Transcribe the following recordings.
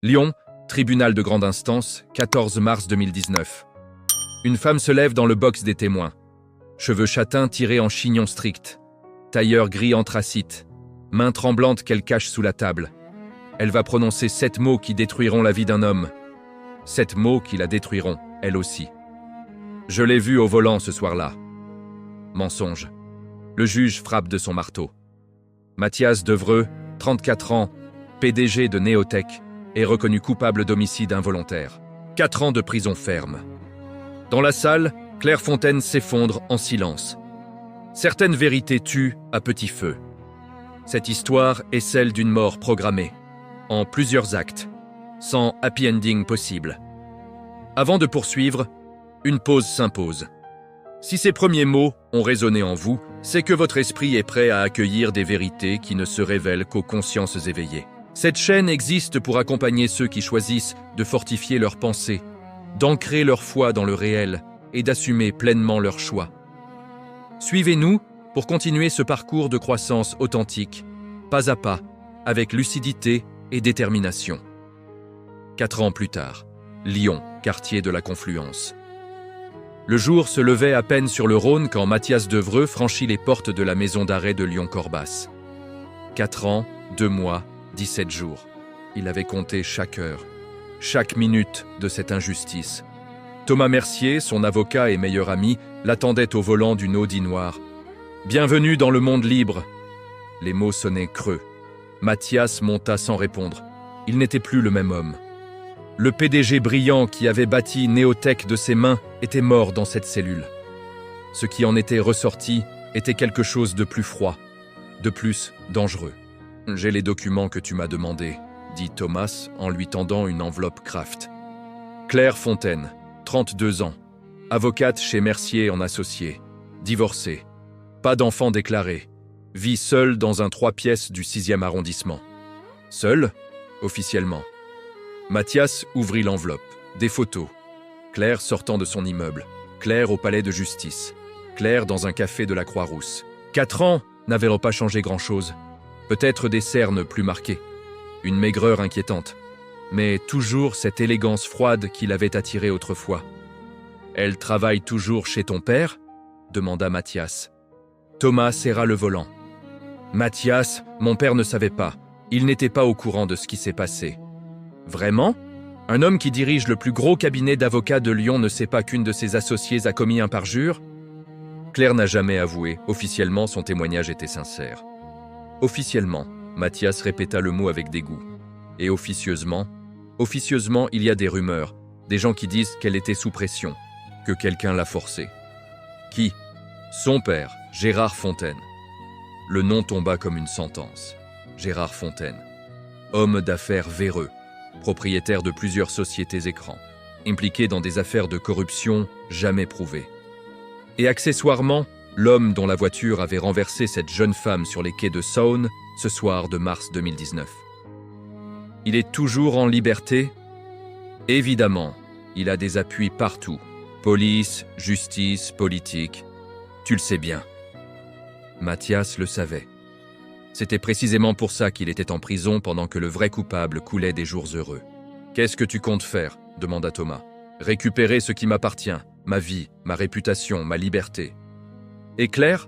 Lyon, tribunal de grande instance, 14 mars 2019. Une femme se lève dans le box des témoins. Cheveux châtains tirés en chignon strict. Tailleur gris anthracite. Mains tremblantes qu'elle cache sous la table. Elle va prononcer 7 mots qui détruiront la vie d'un homme. 7 mots qui la détruiront, elle aussi. Je l'ai vue au volant ce soir-là. Mensonge. Le juge frappe de son marteau. Mathias Devreux, 34 ans, PDG de Néotech, est reconnu coupable d'homicide involontaire. 4 ans de prison ferme. Dans la salle, Claire Fontaine s'effondre en silence. Certaines vérités tuent à petit feu. Cette histoire est celle d'une mort programmée, en plusieurs actes, sans happy ending possible. Avant de poursuivre, une pause s'impose. Si ces premiers mots ont résonné en vous, c'est que votre esprit est prêt à accueillir des vérités qui ne se révèlent qu'aux consciences éveillées. Cette chaîne existe pour accompagner ceux qui choisissent de fortifier leurs pensées, d'ancrer leur foi dans le réel et d'assumer pleinement leurs choix. Suivez-nous pour continuer ce parcours de croissance authentique, pas à pas, avec lucidité et détermination. 4 ans plus tard, Lyon, quartier de la Confluence. Le jour se levait à peine sur le Rhône quand Mathias Devreux franchit les portes de la maison d'arrêt de Lyon-Corbas. 4 ans, 2 mois, 17 jours. Il avait compté chaque heure, chaque minute de cette injustice. Thomas Mercier, son avocat et meilleur ami, l'attendait au volant d'une Audi noire. « Bienvenue dans le monde libre !» Les mots sonnaient creux. Mathias monta sans répondre. Il n'était plus le même homme. Le PDG brillant qui avait bâti Néotech de ses mains était mort dans cette cellule. Ce qui en était ressorti était quelque chose de plus froid, de plus dangereux. « J'ai les documents que tu m'as demandés », dit Thomas en lui tendant une enveloppe Kraft. Claire Fontaine, 32 ans, avocate chez Mercier en associé, divorcée, pas d'enfant déclaré, vit seule dans un 3 pièces du 6e arrondissement. Seule, officiellement. Mathias ouvrit l'enveloppe, des photos. Claire sortant de son immeuble, Claire au palais de justice, Claire dans un café de la Croix-Rousse. 4 ans n'avaient pas changé grand-chose. Peut-être des cernes plus marquées, une maigreur inquiétante, mais toujours cette élégance froide qui l'avait attirée autrefois. « Elle travaille toujours chez ton père ?» demanda Mathias. Thomas serra le volant. « Mathias, mon père ne savait pas. Il n'était pas au courant de ce qui s'est passé. »« Vraiment ? Un homme qui dirige le plus gros cabinet d'avocats de Lyon ne sait pas qu'une de ses associées a commis un parjure ?» Claire n'a jamais avoué. Officiellement, son témoignage était sincère. Officiellement, Mathias répéta le mot avec dégoût. Et officieusement, il y a des rumeurs, des gens qui disent qu'elle était sous pression, que quelqu'un l'a forcée. Qui ? Son père, Gérard Fontaine. Le nom tomba comme une sentence. Gérard Fontaine. Homme d'affaires véreux, propriétaire de plusieurs sociétés écrans, impliqué dans des affaires de corruption jamais prouvées. Et accessoirement, l'homme dont la voiture avait renversé cette jeune femme sur les quais de Saône ce soir de mars 2019. Il est toujours en liberté ? Évidemment, il a des appuis partout. Police, justice, politique. Tu le sais bien. Mathias le savait. C'était précisément pour ça qu'il était en prison pendant que le vrai coupable coulait des jours heureux. « Qu'est-ce que tu comptes faire ?» demanda Thomas. « Récupérer ce qui m'appartient, ma vie, ma réputation, ma liberté. » Et Claire ?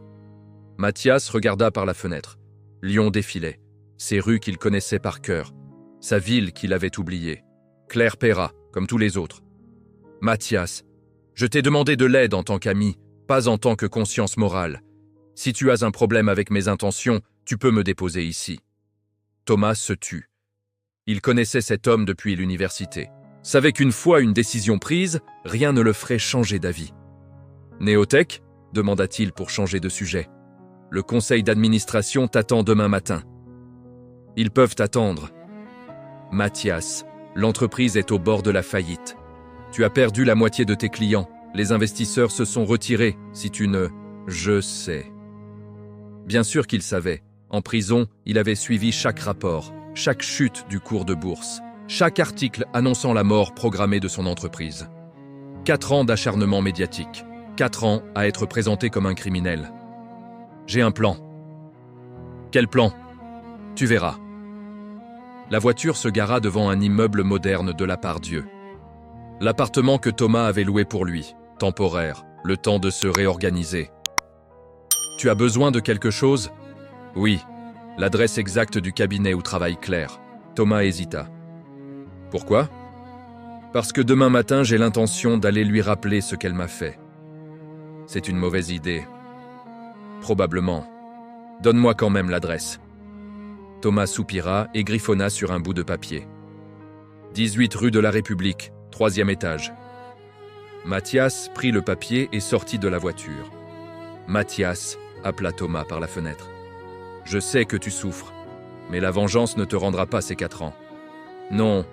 Mathias regarda par la fenêtre. Lyon défilait, ses rues qu'il connaissait par cœur, sa ville qu'il avait oubliée. Claire paiera, comme tous les autres. Mathias, je t'ai demandé de l'aide en tant qu'ami, pas en tant que conscience morale. Si tu as un problème avec mes intentions, tu peux me déposer ici. Thomas se tut. Il connaissait cet homme depuis l'université. Savait qu'une fois une décision prise, rien ne le ferait changer d'avis. Néotech ? demanda-t-il pour changer de sujet. Le conseil d'administration t'attend demain matin. Ils peuvent attendre. Mathias, l'entreprise est au bord de la faillite. Tu as perdu la moitié de tes clients. Les investisseurs se sont retirés, si tu ne... Je sais. Bien sûr qu'il savait. En prison, il avait suivi chaque rapport, chaque chute du cours de bourse, chaque article annonçant la mort programmée de son entreprise. 4 ans d'acharnement médiatique. 4 ans à être présenté comme un criminel. J'ai un plan. Quel plan ? Tu verras. La voiture se gara devant un immeuble moderne de la Part-Dieu. L'appartement que Thomas avait loué pour lui, temporaire, le temps de se réorganiser. Tu as besoin de quelque chose? Oui, l'adresse exacte du cabinet où travaille Claire. Thomas hésita. Pourquoi? Parce que demain matin, j'ai l'intention d'aller lui rappeler ce qu'elle m'a fait. C'est une mauvaise idée. Probablement. Donne-moi quand même l'adresse. Thomas soupira et griffonna sur un bout de papier. 18 rue de la République, 3e étage. Mathias prit le papier et sortit de la voiture. Mathias appela Thomas par la fenêtre. Je sais que tu souffres, mais la vengeance ne te rendra pas ces 4 ans. Non,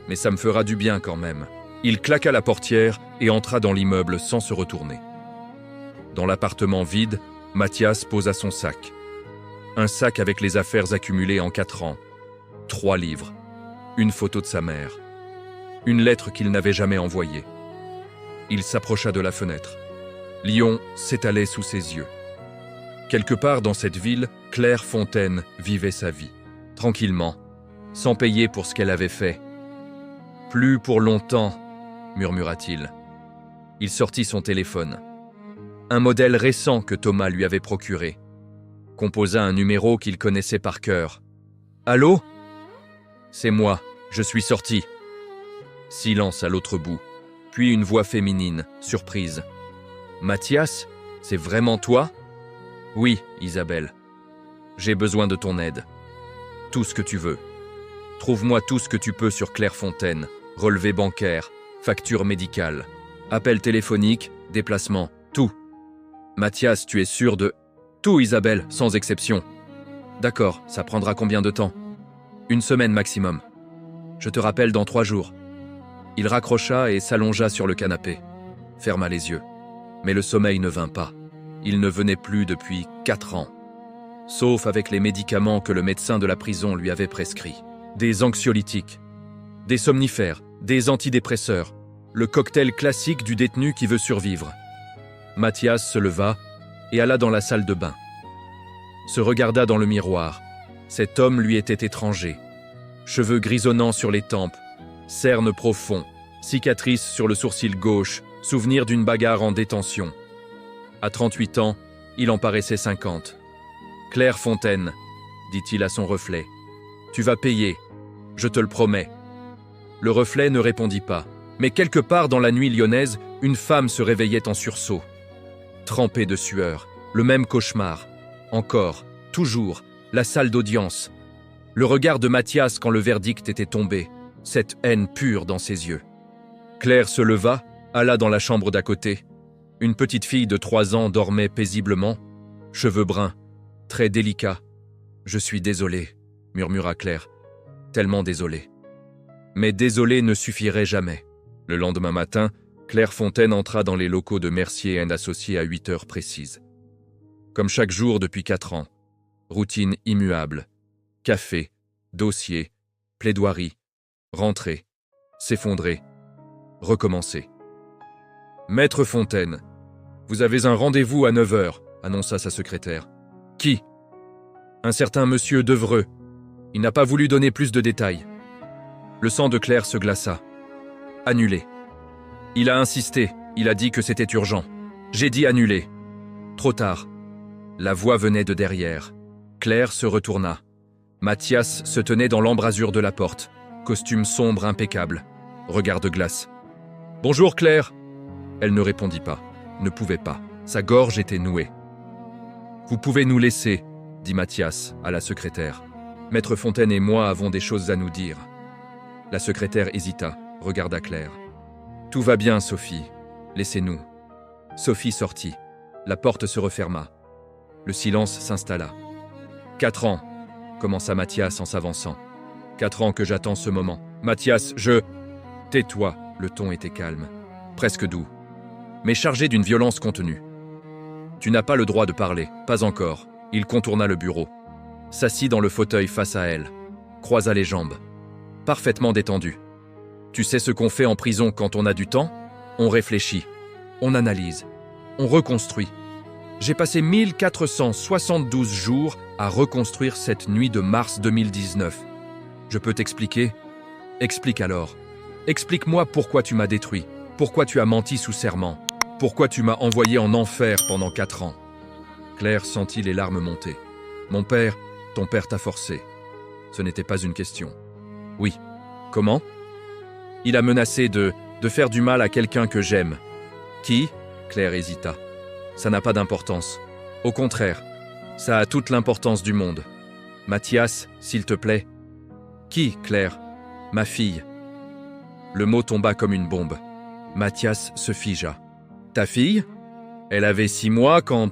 mais ça me fera du bien quand même. Il claqua la portière et entra dans l'immeuble sans se retourner. Dans l'appartement vide, Mathias posa son sac. Un sac avec les affaires accumulées en 4 ans. 3 livres. Une photo de sa mère. Une lettre qu'il n'avait jamais envoyée. Il s'approcha de la fenêtre. Lyon s'étalait sous ses yeux. Quelque part dans cette ville, Claire Fontaine vivait sa vie. Tranquillement, sans payer pour ce qu'elle avait fait. Plus pour longtemps, murmura-t-il. Il sortit son téléphone. Un modèle récent que Thomas lui avait procuré. Composa un numéro qu'il connaissait par cœur. « Allô ? C'est moi, je suis sorti. » Silence à l'autre bout, puis une voix féminine, surprise. « Mathias, c'est vraiment toi ? » « Oui, Isabelle. J'ai besoin de ton aide. Tout ce que tu veux. Trouve-moi tout ce que tu peux sur Claire Fontaine, relevé bancaire, facture médicale, appel téléphonique, déplacement, tout. Mathias, tu es sûr de... Tout, Isabelle, sans exception. D'accord, ça prendra combien de temps ? 1 semaine maximum. Je te rappelle dans 3 jours. Il raccrocha et s'allongea sur le canapé. Ferma les yeux. Mais le sommeil ne vint pas. Il ne venait plus depuis 4 ans. Sauf avec les médicaments que le médecin de la prison lui avait prescrits. Des anxiolytiques, des somnifères, des antidépresseurs. Le cocktail classique du détenu qui veut survivre. Mathias se leva et alla dans la salle de bain. Se regarda dans le miroir. Cet homme lui était étranger. Cheveux grisonnants sur les tempes, cernes profonds, cicatrice sur le sourcil gauche, souvenir d'une bagarre en détention. À 38 ans, il en paraissait 50. « Claire Fontaine, dit-il à son reflet, tu vas payer, je te le promets. » Le reflet ne répondit pas, mais quelque part dans la nuit lyonnaise, une femme se réveillait en sursaut. Trempée de sueur, le même cauchemar. Encore, toujours, la salle d'audience. Le regard de Mathias quand le verdict était tombé, cette haine pure dans ses yeux. Claire se leva, alla dans la chambre d'à côté. Une petite fille de 3 ans dormait paisiblement, cheveux bruns, très délicats. « Je suis désolée, » murmura Claire, « tellement désolée. » Mais désolée ne suffirait jamais. Le lendemain matin, Claire Fontaine entra dans les locaux de Mercier & Associés à 8 heures précises. Comme chaque jour depuis 4 ans, routine immuable. Café, dossier, plaidoirie, rentrer, s'effondrer, recommencer. « Maître Fontaine, vous avez un rendez-vous à 9 heures, annonça sa secrétaire. « Qui ?»« Un certain monsieur Devreux. Il n'a pas voulu donner plus de détails. » Le sang de Claire se glaça. « Annulé. » Il a insisté, il a dit que c'était urgent. J'ai dit annulé. Trop tard. La voix venait de derrière. Claire se retourna. Mathias se tenait dans l'embrasure de la porte. Costume sombre impeccable. Regard de glace. « Bonjour Claire !» Elle ne répondit pas, ne pouvait pas. Sa gorge était nouée. « Vous pouvez nous laisser, » dit Mathias à la secrétaire. « Maître Fontaine et moi avons des choses à nous dire. » La secrétaire hésita, regarda Claire. « Tout va bien, Sophie. Laissez-nous. » Sophie sortit. La porte se referma. Le silence s'installa. « 4 ans, » commença Mathias en s'avançant. « 4 ans que j'attends ce moment. Mathias, je... » « Tais-toi » le ton était calme, presque doux, mais chargé d'une violence contenue. « Tu n'as pas le droit de parler, pas encore. » Il contourna le bureau, s'assit dans le fauteuil face à elle, croisa les jambes, parfaitement détendu. « Tu sais ce qu'on fait en prison quand on a du temps ? On réfléchit, on analyse, on reconstruit. J'ai passé 1472 jours à reconstruire cette nuit de mars 2019. Je peux t'expliquer? Explique alors. Explique-moi pourquoi tu m'as détruit, pourquoi tu as menti sous serment, pourquoi tu m'as envoyé en enfer pendant 4 ans. Claire sentit les larmes monter. Mon père, ton père t'a forcé. Ce n'était pas une question. Oui. Comment? Il a menacé de faire du mal à quelqu'un que j'aime. Qui? Claire hésita. Ça n'a pas d'importance. Au contraire, ça a toute l'importance du monde. Mathias, s'il te plaît. Qui, Claire? Ma fille. Le mot tomba comme une bombe. Mathias se figea. Ta fille? Elle avait 6 mois quand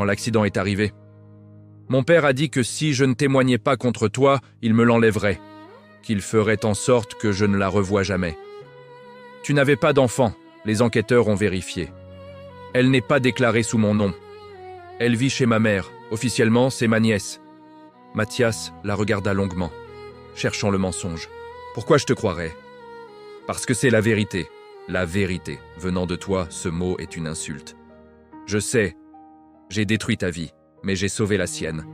l'accident est arrivé. Mon père a dit que si je ne témoignais pas contre toi, il me l'enlèverait, qu'il ferait en sorte que je ne la revoie jamais. Tu n'avais pas d'enfant, les enquêteurs ont vérifié. Elle n'est pas déclarée sous mon nom. Elle vit chez ma mère, officiellement c'est ma nièce. Mathias la regarda longuement, cherchant le mensonge. Pourquoi je te croirais? Parce que c'est la vérité. La vérité. Venant de toi, ce mot est une insulte. Je sais, j'ai détruit ta vie, mais j'ai sauvé la sienne.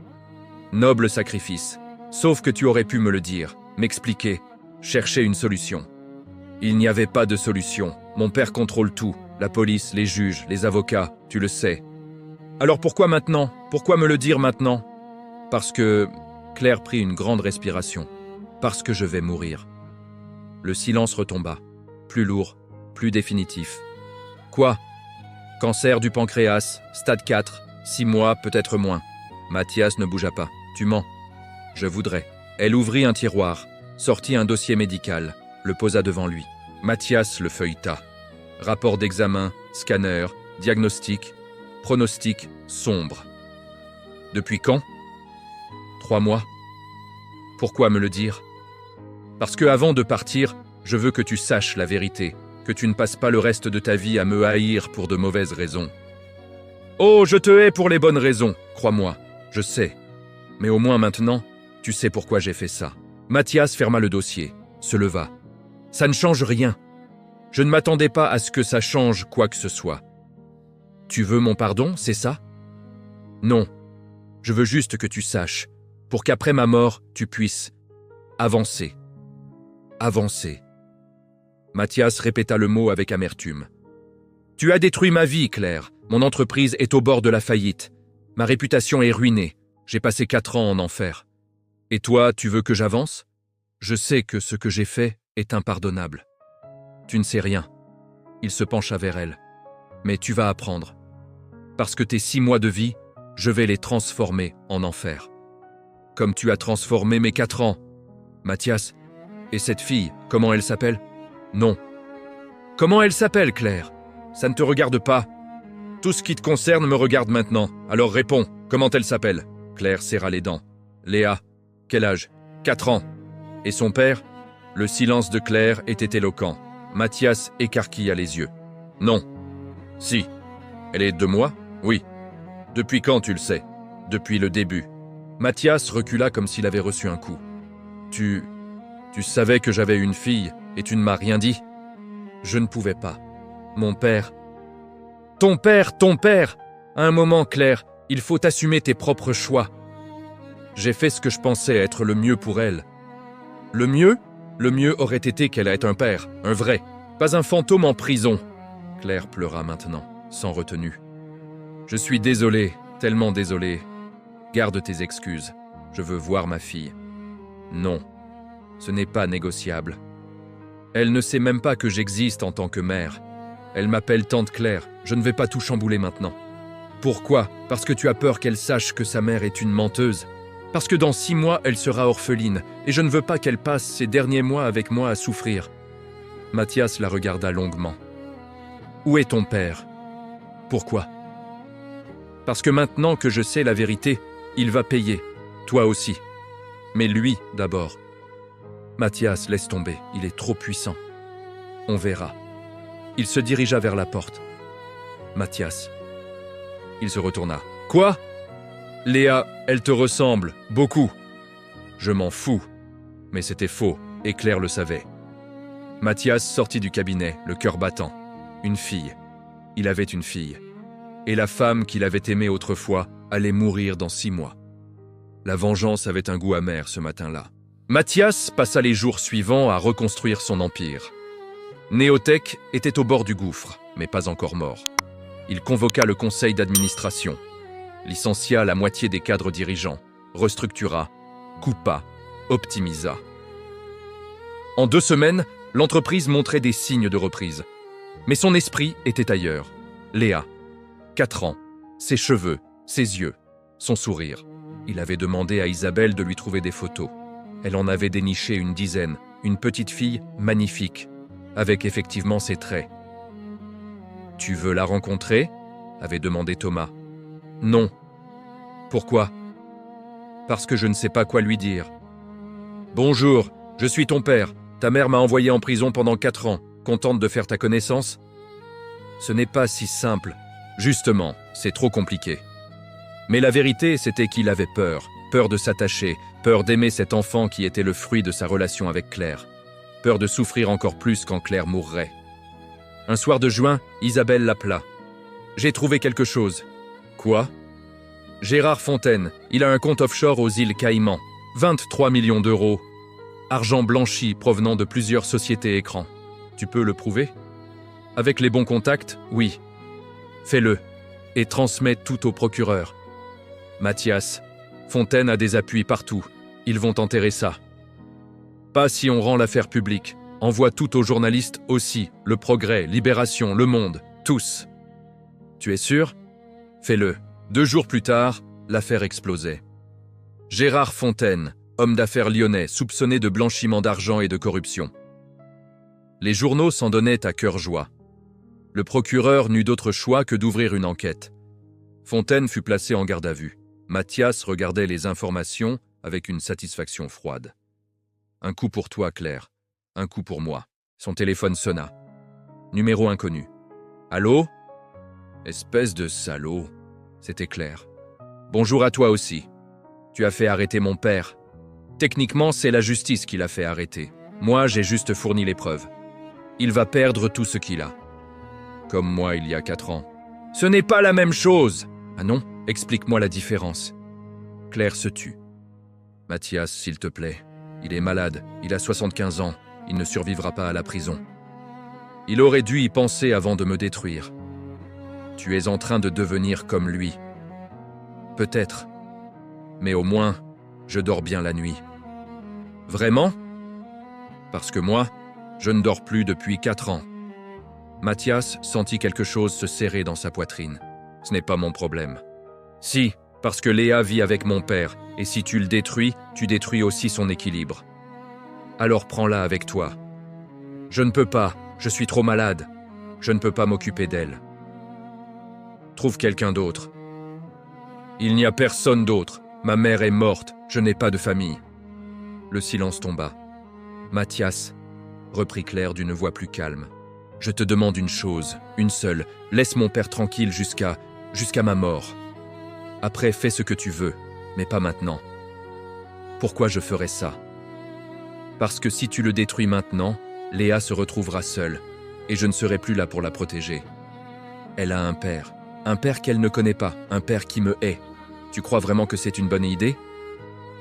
Noble sacrifice. Sauf que tu aurais pu me le dire, m'expliquer, chercher une solution. Il n'y avait pas de solution. Mon père contrôle tout. La police, les juges, les avocats, tu le sais. Alors pourquoi maintenant? Pourquoi me le dire maintenant? Parce que... Claire prit une grande respiration. Parce que je vais mourir. Le silence retomba. Plus lourd, plus définitif. Quoi? Cancer du pancréas, stade 4, 6 mois, peut-être moins. Mathias ne bougea pas. Tu mens. Je voudrais. Elle ouvrit un tiroir, sortit un dossier médical, le posa devant lui. Mathias le feuilleta. Rapport d'examen, scanner, diagnostic, pronostic sombre. Depuis quand? 3 mois. Pourquoi me le dire? Parce que avant de partir, je veux que tu saches la vérité, que tu ne passes pas le reste de ta vie à me haïr pour de mauvaises raisons. Oh, je te hais pour les bonnes raisons, crois-moi, je sais. Mais au moins maintenant, tu sais pourquoi j'ai fait ça. Mathias ferma le dossier, se leva. Ça ne change rien. Je ne m'attendais pas à ce que ça change quoi que ce soit. Tu veux mon pardon, c'est ça? Non. Je veux juste que tu saches, pour qu'après ma mort, tu puisses avancer. Avancer. Mathias répéta le mot avec amertume. Tu as détruit ma vie, Claire. Mon entreprise est au bord de la faillite. Ma réputation est ruinée. J'ai passé 4 ans en enfer. Et toi, tu veux que j'avance? Je sais que ce que j'ai fait est impardonnable. Tu ne sais rien. Il se pencha vers elle. Mais tu vas apprendre. Parce que tes 6 mois de vie, je vais les transformer en enfer. Comme tu as transformé mes 4 ans. Mathias, et cette fille, comment elle s'appelle? Non. Comment elle s'appelle, Claire? Ça ne te regarde pas. Tout ce qui te concerne me regarde maintenant. Alors réponds, comment elle s'appelle? Claire serra les dents. Léa. Quel âge? 4 ans. Et son père? Le silence de Claire était éloquent. Mathias écarquilla les yeux. Non. Si. Elle est de moi? Oui. Depuis quand tu le sais? Depuis le début. Mathias recula comme s'il avait reçu un coup. Tu savais que j'avais une fille et tu ne m'as rien dit? Je ne pouvais pas. Mon père... Ton père! À un moment, Claire, il faut assumer tes propres choix. J'ai fait ce que je pensais être le mieux pour elle. Le mieux? Le mieux aurait été qu'elle ait un père, un vrai, pas un fantôme en prison. Claire pleura maintenant, sans retenue. Je suis désolé, tellement désolé. Garde tes excuses. Je veux voir ma fille. Non, ce n'est pas négociable. Elle ne sait même pas que j'existe en tant que mère. Elle m'appelle Tante Claire, je ne vais pas tout chambouler maintenant. Pourquoi? Parce que tu as peur qu'elle sache que sa mère est une menteuse. Parce que dans 6 mois, elle sera orpheline, et je ne veux pas qu'elle passe ces derniers mois avec moi à souffrir. Mathias la regarda longuement. Où est ton père? Pourquoi? Parce que maintenant que je sais la vérité, il va payer, toi aussi. Mais lui, d'abord. Mathias, laisse tomber, il est trop puissant. On verra. Il se dirigea vers la porte. Mathias. Il se retourna. Quoi? Léa, elle te ressemble, beaucoup. Je m'en fous. Mais c'était faux, et Claire le savait. Mathias sortit du cabinet, le cœur battant. Une fille. Il avait une fille. Et la femme qu'il avait aimée autrefois allait mourir dans 6 mois. La vengeance avait un goût amer ce matin-là. Mathias passa les jours suivants à reconstruire son empire. Néotech était au bord du gouffre, mais pas encore mort. Il convoqua le conseil d'administration, licencia la moitié des cadres dirigeants, restructura, coupa, optimisa. En 2 semaines, l'entreprise montrait des signes de reprise. Mais son esprit était ailleurs. Léa, 4 ans, ses cheveux, ses yeux, son sourire. Il avait demandé à Isabelle de lui trouver des photos. Elle en avait déniché une dizaine, une petite fille magnifique, avec effectivement ses traits. « Tu veux la rencontrer ?» avait demandé Thomas. « Non. »« Pourquoi ?»« Parce que je ne sais pas quoi lui dire. »« Bonjour, je suis ton père. Ta mère m'a envoyé en prison pendant 4 ans. Contente de faire ta connaissance ?»« Ce n'est pas si simple. Justement, c'est trop compliqué. » Mais la vérité, c'était qu'il avait peur. Peur de s'attacher, peur d'aimer cet enfant qui était le fruit de sa relation avec Claire. Peur de souffrir encore plus quand Claire mourrait. Un soir de juin, Isabelle l'appela. « J'ai trouvé quelque chose. »« Quoi ?»« Gérard Fontaine, il a un compte offshore aux îles Caïmans. 23 millions d'euros. Argent blanchi provenant de plusieurs sociétés écrans. Tu peux le prouver ? » Avec les bons contacts, oui. Fais-le et transmets tout au procureur. Mathias, Fontaine a des appuis partout. Ils vont enterrer ça. Pas si on rend l'affaire publique. Envoie tout aux journalistes aussi. Le Progrès, Libération, Le Monde, tous. Tu es sûr ? Fais-le. 2 jours plus tard, l'affaire explosait. Gérard Fontaine, homme d'affaires lyonnais, soupçonné de blanchiment d'argent et de corruption. Les journaux s'en donnaient à cœur joie. Le procureur n'eut d'autre choix que d'ouvrir une enquête. Fontaine fut placé en garde à vue. Mathias regardait les informations avec une satisfaction froide. Un coup pour toi, Claire. Un coup pour moi. Son téléphone sonna. Numéro inconnu. Allô ? Espèce de salaud. C'était Claire. Bonjour à toi aussi. Tu as fait arrêter mon père. Techniquement, c'est la justice qui l'a fait arrêter. Moi, j'ai juste fourni les preuves. Il va perdre tout ce qu'il a. Comme moi il y a 4 ans. Ce n'est pas la même chose. Ah non ? Explique-moi la différence. Claire se tut. Mathias, s'il te plaît. Il est malade. Il a 75 ans. Il ne survivra pas à la prison. Il aurait dû y penser avant de me détruire. Tu es en train de devenir comme lui. Peut-être. Mais au moins, je dors bien la nuit. Vraiment ? Parce que moi, je ne dors plus depuis 4 ans. Mathias sentit quelque chose se serrer dans sa poitrine. Ce n'est pas mon problème. Si, parce que Léa vit avec mon père, et si tu le détruis, tu détruis aussi son équilibre. Alors prends-la avec toi. Je ne peux pas, je suis trop malade. Je ne peux pas m'occuper d'elle. Trouve quelqu'un d'autre. Il n'y a personne d'autre. Ma mère est morte, je n'ai pas de famille. Le silence tomba. Mathias, reprit Claire d'une voix plus calme. Je te demande une chose, une seule. Laisse mon père tranquille jusqu'à ma mort. Après, fais ce que tu veux, mais pas maintenant. Pourquoi je ferais ça ? Parce que si tu le détruis maintenant, Léa se retrouvera seule, et je ne serai plus là pour la protéger. Elle a un père qu'elle ne connaît pas, un père qui me hait. Tu crois vraiment que c'est une bonne idée ?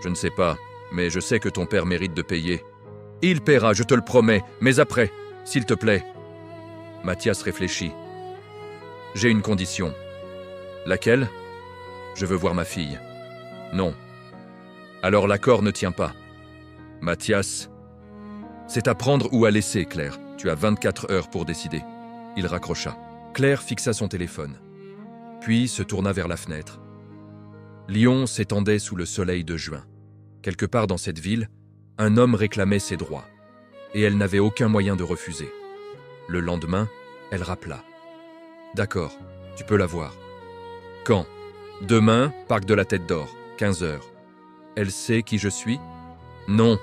Je ne sais pas, mais je sais que ton père mérite de payer. Il paiera, je te le promets, mais après, s'il te plaît. Mathias réfléchit. J'ai une condition. Laquelle ? Je veux voir ma fille. Non. Alors l'accord ne tient pas. Mathias, c'est à prendre ou à laisser, Claire. Tu as 24 heures pour décider. Il raccrocha. Claire fixa son téléphone, puis se tourna vers la fenêtre. Lyon s'étendait sous le soleil de juin. Quelque part dans cette ville, un homme réclamait ses droits, et elle n'avait aucun moyen de refuser. Le lendemain, elle rappela. « D'accord, tu peux la voir. »« Quand ?»« Demain, parc de la Tête d'Or, 15 heures. »« Elle sait qui je suis ?»« Non.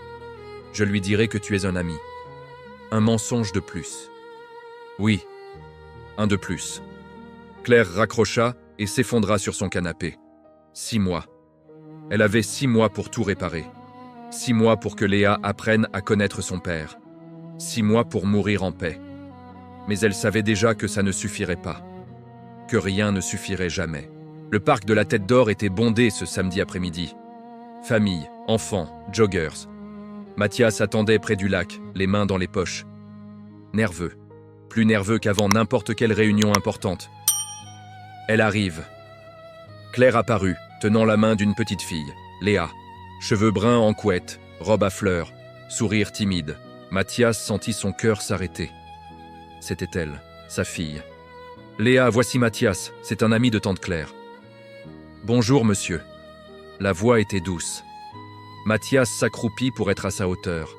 Je lui dirai que tu es un ami. »« Un mensonge de plus. »« Oui. Un de plus. » Claire raccrocha et s'effondra sur son canapé. 6 mois. Elle avait 6 mois pour tout réparer. 6 mois pour que Léa apprenne à connaître son père. 6 mois pour mourir en paix. Mais elle savait déjà que ça ne suffirait pas. Que rien ne suffirait jamais. Le parc de la Tête d'Or était bondé ce samedi après-midi. Famille, enfants, joggers. Mathias attendait près du lac, les mains dans les poches. Nerveux. Plus nerveux qu'avant n'importe quelle réunion importante. Elle arrive. Claire apparut, tenant la main d'une petite fille, Léa. Cheveux bruns en couette, robe à fleurs, sourire timide. Mathias sentit son cœur s'arrêter. C'était elle, sa fille. Léa, voici Mathias, c'est un ami de tante Claire. Bonjour, monsieur. La voix était douce. Mathias s'accroupit pour être à sa hauteur.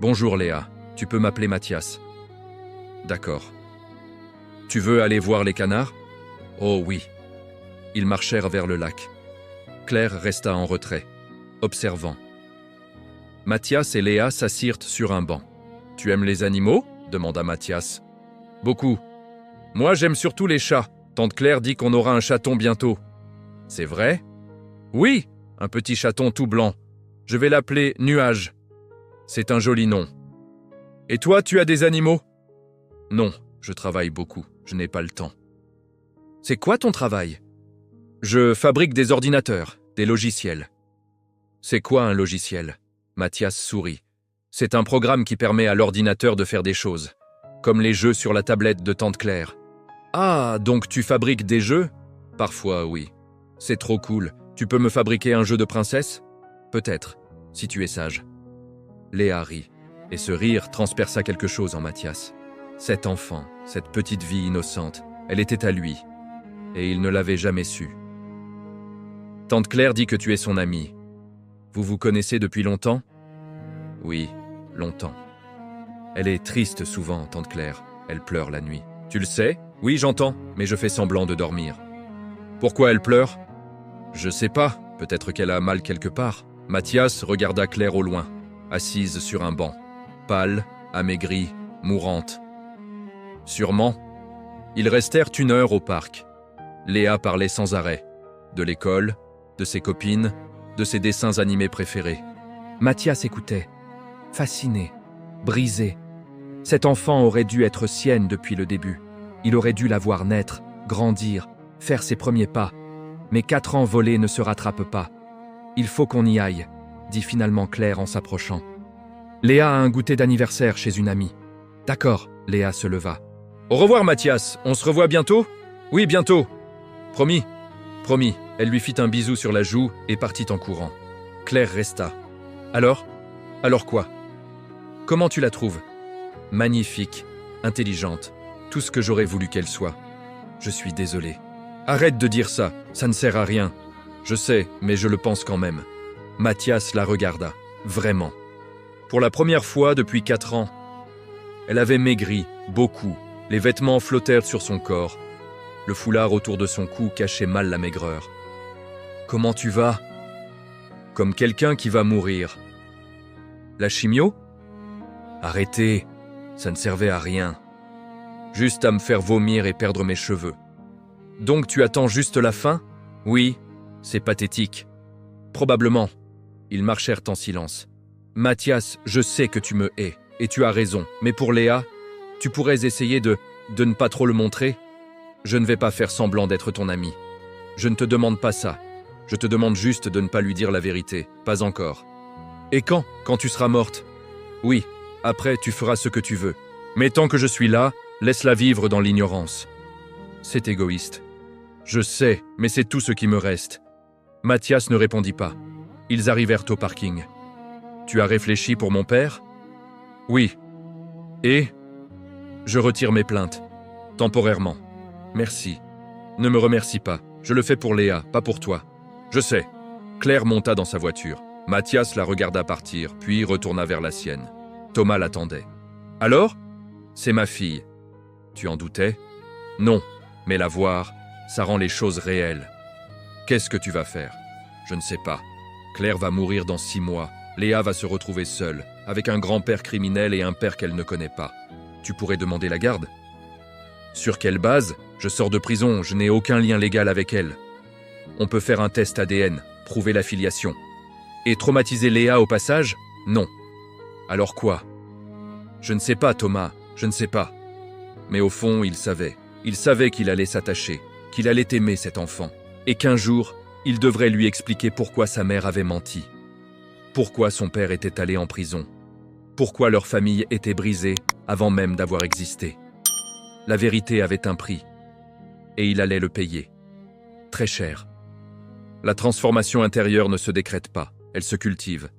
Bonjour, Léa, tu peux m'appeler Mathias. D'accord. Tu veux aller voir les canards? Oh oui. Ils marchèrent vers le lac. Claire resta en retrait, observant. Mathias et Léa s'assirent sur un banc. « Tu aimes les animaux ?» demanda Mathias. « Beaucoup. Moi, j'aime surtout les chats. Tante Claire dit qu'on aura un chaton bientôt. »« C'est vrai ?»« Oui, un petit chaton tout blanc. Je vais l'appeler Nuage. C'est un joli nom. »« Et toi, tu as des animaux ?»« Non, je travaille beaucoup. Je n'ai pas le temps. »« C'est quoi ton travail ?»« Je fabrique des ordinateurs, des logiciels. »« C'est quoi un logiciel ?» Mathias sourit. C'est un programme qui permet à l'ordinateur de faire des choses, comme les jeux sur la tablette de tante Claire. Ah, donc tu fabriques des jeux? Parfois, oui. C'est trop cool. Tu peux me fabriquer un jeu de princesse? Peut-être, si tu es sage. Léa rit, et ce rire transperça quelque chose en Mathias. Cet enfant, cette petite vie innocente, elle était à lui, et il ne l'avait jamais su. Tante Claire dit que tu es son amie. Vous vous connaissez depuis longtemps? Oui, longtemps. Elle est triste souvent, tante Claire. Elle pleure la nuit. Tu le sais? Oui, j'entends, mais je fais semblant de dormir. Pourquoi elle pleure? Je sais pas, peut-être qu'elle a mal quelque part. Mathias regarda Claire au loin, assise sur un banc, pâle, amaigrie, mourante. Sûrement. Ils restèrent 1 heure au parc. Léa parlait sans arrêt, de l'école, de ses copines, de ses dessins animés préférés. Mathias écoutait, fasciné, brisé. Cet enfant aurait dû être sienne depuis le début. Il aurait dû la voir naître, grandir, faire ses premiers pas. Mais 4 ans volés ne se rattrapent pas. Il faut qu'on y aille, dit finalement Claire en s'approchant. Léa a un goûter d'anniversaire chez une amie. D'accord, Léa se leva. Au revoir Mathias, on se revoit bientôt? Oui, bientôt. Promis. Promis. Elle lui fit un bisou sur la joue et partit en courant. Claire resta. Alors? Alors quoi? Comment tu la trouves? Magnifique, intelligente, tout ce que j'aurais voulu qu'elle soit. Je suis désolé. Arrête de dire ça, ça ne sert à rien. Je sais, mais je le pense quand même. Mathias la regarda, vraiment. Pour la première fois depuis 4 ans. Elle avait maigri, beaucoup. Les vêtements flottèrent sur son corps. Le foulard autour de son cou cachait mal la maigreur. Comment tu vas? Comme quelqu'un qui va mourir. La chimio? Arrêtez, ça ne servait à rien. Juste à me faire vomir et perdre mes cheveux. Donc tu attends juste la fin? Oui, c'est pathétique. Probablement. Ils marchèrent en silence. Mathias, je sais que tu me hais, et tu as raison, mais pour Léa, tu pourrais essayer de ne pas trop le montrer? Je ne vais pas faire semblant d'être ton ami. Je ne te demande pas ça. Je te demande juste de ne pas lui dire la vérité, pas encore. Et quand? Quand tu seras morte? Oui, après tu feras ce que tu veux. Mais tant que je suis là, laisse-la vivre dans l'ignorance. C'est égoïste. Je sais, mais c'est tout ce qui me reste. Mathias ne répondit pas. Ils arrivèrent au parking. Tu as réfléchi pour mon père? Oui. Et? Je retire mes plaintes. Temporairement. Merci. Ne me remercie pas. Je le fais pour Léa, pas pour toi. Je sais. Claire monta dans sa voiture. Mathias la regarda partir, puis retourna vers la sienne. Thomas l'attendait. Alors? C'est ma fille. Tu en doutais? Non, mais la voir, ça rend les choses réelles. Qu'est-ce que tu vas faire? Je ne sais pas. Claire va mourir dans 6 mois. Léa va se retrouver seule, avec un grand-père criminel et un père qu'elle ne connaît pas. Tu pourrais demander la garde? Sur quelle base? Je sors de prison, je n'ai aucun lien légal avec elle. On peut faire un test ADN, prouver la filiation. Et traumatiser Léa au passage? Non. Alors quoi? Je ne sais pas, Thomas, je ne sais pas. Mais au fond, il savait. Il savait qu'il allait s'attacher, qu'il allait aimer cet enfant, et qu'un jour, il devrait lui expliquer pourquoi sa mère avait menti. Pourquoi son père était allé en prison? Pourquoi leur famille était brisée avant même d'avoir existé? La vérité avait un prix, et il allait le payer. Très cher. La transformation intérieure ne se décrète pas, elle se cultive.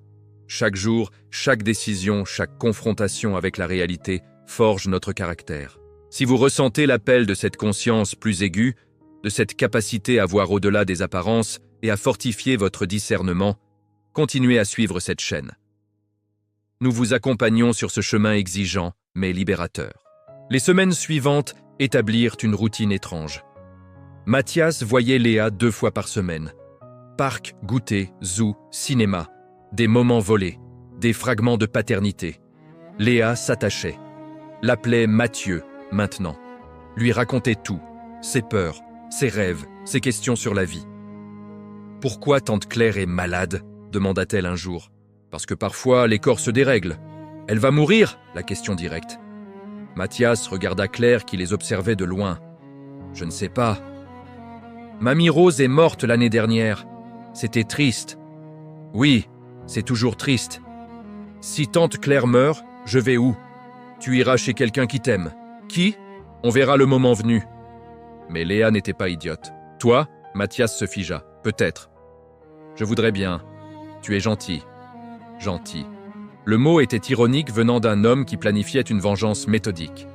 Chaque jour, chaque décision, chaque confrontation avec la réalité forge notre caractère. Si vous ressentez l'appel de cette conscience plus aiguë, de cette capacité à voir au-delà des apparences et à fortifier votre discernement, continuez à suivre cette chaîne. Nous vous accompagnons sur ce chemin exigeant, mais libérateur. Les semaines suivantes établirent une routine étrange. Mathias voyait Léa 2 fois par semaine. Parc, goûter, zoo, cinéma, des moments volés, des fragments de paternité. Léa s'attachait, l'appelait Mathieu, maintenant. Lui racontait tout, ses peurs, ses rêves, ses questions sur la vie. « Pourquoi tante Claire est malade ?» demanda-t-elle un jour. « Parce que parfois les corps se dérèglent. Elle va mourir ?» la question directe. Mathias regarda Claire qui les observait de loin. « Je ne sais pas. Mamie Rose est morte l'année dernière. C'était triste. Oui, c'est toujours triste. Si tante Claire meurt, je vais où? Tu iras chez quelqu'un qui t'aime. Qui? On verra le moment venu. » Mais Léa n'était pas idiote. « Toi ?» Mathias se figea. « Peut-être. Je voudrais bien. Tu es gentil. » Gentil. Le mot était ironique venant d'un homme qui planifiait une vengeance méthodique.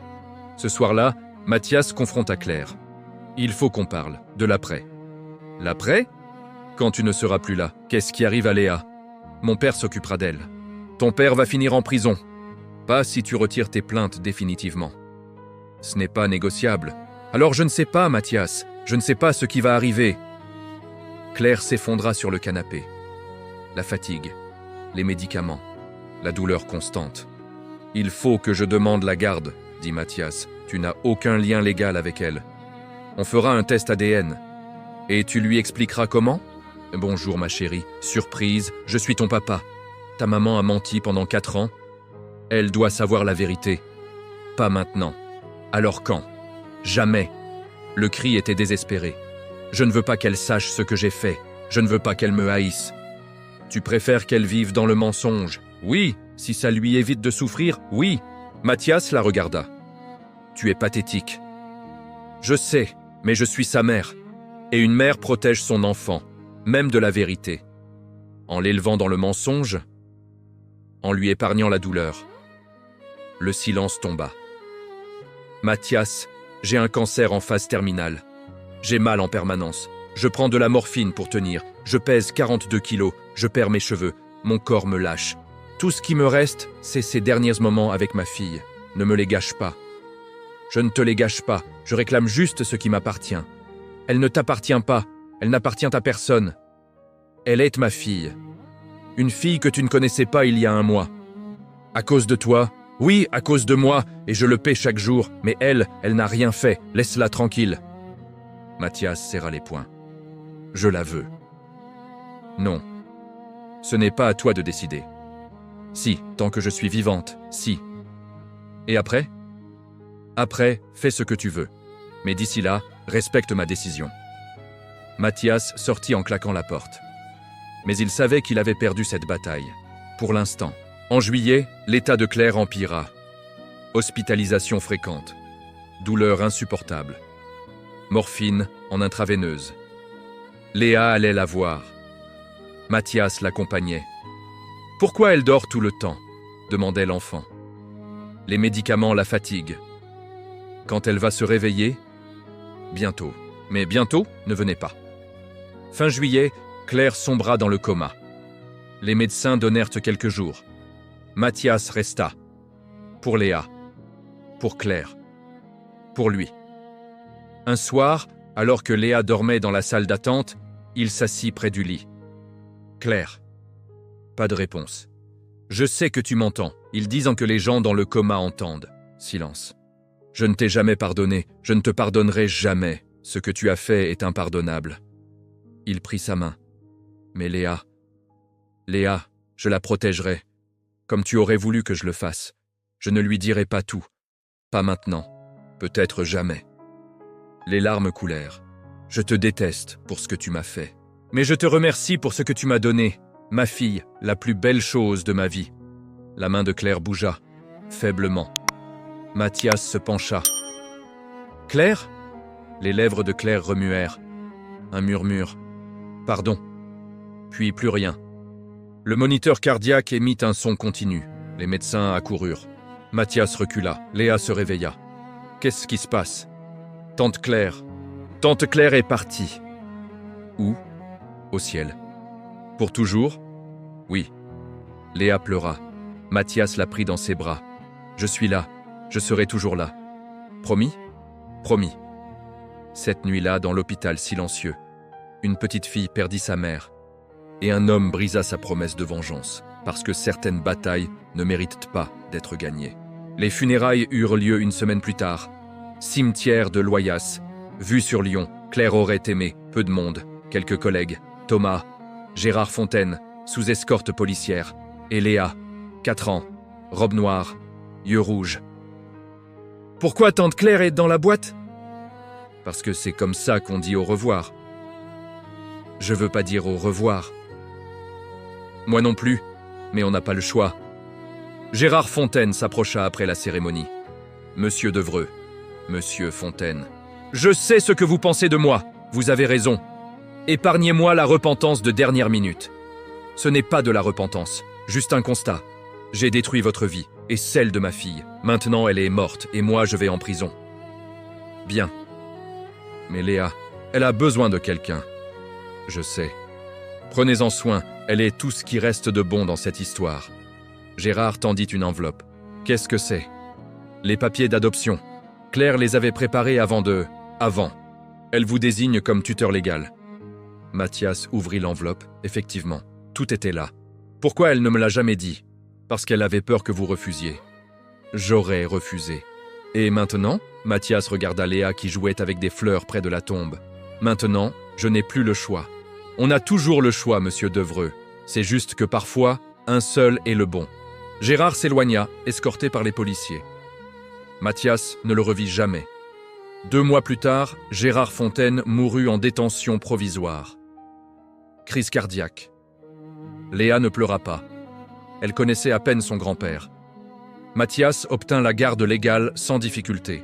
Ce soir-là, Mathias confronta Claire. « Il faut qu'on parle, de l'après. »« L'après ? Quand tu ne seras plus là, qu'est-ce qui arrive à Léa ? Mon père s'occupera d'elle. Ton père va finir en prison. Pas si tu retires tes plaintes définitivement. Ce n'est pas négociable. Alors je ne sais pas, Mathias, je ne sais pas ce qui va arriver. » Claire s'effondra sur le canapé. La fatigue, les médicaments, la douleur constante. « Il faut que je demande la garde, » dit Mathias. « Tu n'as aucun lien légal avec elle. On fera un test ADN. Et tu lui expliqueras comment ? Bonjour ma chérie, surprise, je suis ton papa. Ta maman a menti pendant 4 ans. Elle doit savoir la vérité. Pas maintenant. Alors quand ? Jamais. » Le cri était désespéré. « Je ne veux pas qu'elle sache ce que j'ai fait. Je ne veux pas qu'elle me haïsse. » « Tu préfères qu'elle vive dans le mensonge ? Oui, si ça lui évite de souffrir, oui. » Mathias la regarda. « Tu es pathétique. »« Je sais, mais je suis sa mère. Et une mère protège son enfant, même de la vérité. En l'élevant dans le mensonge, en lui épargnant la douleur. » Le silence tomba. « Mathias, j'ai un cancer en phase terminale. J'ai mal en permanence. Je prends de la morphine pour tenir. Je pèse 42 kilos. Je perds mes cheveux. Mon corps me lâche. Tout ce qui me reste, c'est ces derniers moments avec ma fille. Ne me les gâche pas. » « Je ne te les gâche pas. Je réclame juste ce qui m'appartient. Elle ne t'appartient pas. Elle n'appartient à personne. Elle est ma fille. Une fille que tu ne connaissais pas il y a 1 mois. À cause de toi, oui, à cause de moi, et je le paie chaque jour, mais elle n'a rien fait. Laisse-la tranquille. » Mathias serra les poings. « Je la veux. » « Non. Ce n'est pas à toi de décider. Si, tant que je suis vivante, si. Et après ? Après, fais ce que tu veux. Mais d'ici là, respecte ma décision. » Mathias sortit en claquant la porte. Mais il savait qu'il avait perdu cette bataille. Pour l'instant. En juillet, l'état de Claire empira. Hospitalisation fréquente. Douleur insupportable. Morphine en intraveineuse. Léa allait la voir. Mathias l'accompagnait. « Pourquoi elle dort tout le temps ?» demandait l'enfant. « Les médicaments la fatiguent. Quand elle va se réveiller ? Bientôt. Mais bientôt ne venait pas. » Fin juillet, Claire sombra dans le coma. Les médecins donnèrent quelques jours. Mathias resta. Pour Léa. Pour Claire. Pour lui. Un soir, alors que Léa dormait dans la salle d'attente, il s'assit près du lit. « Claire. » Pas de réponse. « Je sais que tu m'entends. Ils disent que les gens dans le coma entendent. » Silence. « Je ne t'ai jamais pardonné. Je ne te pardonnerai jamais. Ce que tu as fait est impardonnable. » Il prit sa main. « Mais Léa. Léa, je la protégerai. Comme tu aurais voulu que je le fasse. Je ne lui dirai pas tout. Pas maintenant. Peut-être jamais. » Les larmes coulèrent. « Je te déteste pour ce que tu m'as fait. Mais je te remercie pour ce que tu m'as donné. Ma fille, la plus belle chose de ma vie. La main de Claire bougea, faiblement. Mathias se pencha. Claire ? Les lèvres de Claire remuèrent. Un murmure. Pardon. Puis plus rien. Le moniteur cardiaque émit un son continu. Les médecins accoururent. Mathias recula. Léa se réveilla. Qu'est-ce qui se passe ? Tante Claire. Tante Claire est partie. Où ? Au ciel. Pour toujours ? Oui. Léa pleura. Mathias la prit dans ses bras. Je suis là. Je serai toujours là. Promis ? Promis. Cette nuit-là, dans l'hôpital silencieux, une petite fille perdit sa mère. Et un homme brisa sa promesse de vengeance, parce que certaines batailles ne méritent pas d'être gagnées. Les funérailles eurent lieu une semaine plus tard. Cimetière de Loyasse. Vue sur Lyon, Claire aurait aimé, peu de monde, quelques collègues, Thomas, Gérard Fontaine, sous escorte policière, et Léa, 4 ans, robe noire, yeux rouges. Pourquoi tante Claire est dans la boîte ? Parce que c'est comme ça qu'on dit au revoir. Je veux pas dire au revoir. Moi non plus, mais on n'a pas le choix. Gérard Fontaine s'approcha après la cérémonie. Monsieur Devreux, Monsieur Fontaine. Je sais ce que vous pensez de moi, vous avez raison. Épargnez-moi la repentance de dernière minute. Ce n'est pas de la repentance, juste un constat. J'ai détruit votre vie, et celle de ma fille. Maintenant elle est morte, et moi je vais en prison. Bien. Mais Léa, elle a besoin de quelqu'un. Je sais. Prenez-en soin, elle est tout ce qui reste de bon dans cette histoire. Gérard tendit une enveloppe. Qu'est-ce que c'est ? Les papiers d'adoption. Claire les avait préparés avant. Elle vous désigne comme tuteur légal. Mathias ouvrit l'enveloppe, effectivement. Tout était là. Pourquoi elle ne me l'a jamais dit ? Parce qu'elle avait peur que vous refusiez. J'aurais refusé. Et maintenant ? Mathias regarda Léa qui jouait avec des fleurs près de la tombe. Maintenant, je n'ai plus le choix. On a toujours le choix, monsieur Devreux. C'est juste que parfois, un seul est le bon. Gérard s'éloigna, escorté par les policiers. Mathias ne le revit jamais. 2 mois plus tard, Gérard Fontaine mourut en détention provisoire. Crise cardiaque. Léa ne pleura pas. Elle connaissait à peine son grand-père. Mathias obtint la garde légale sans difficulté.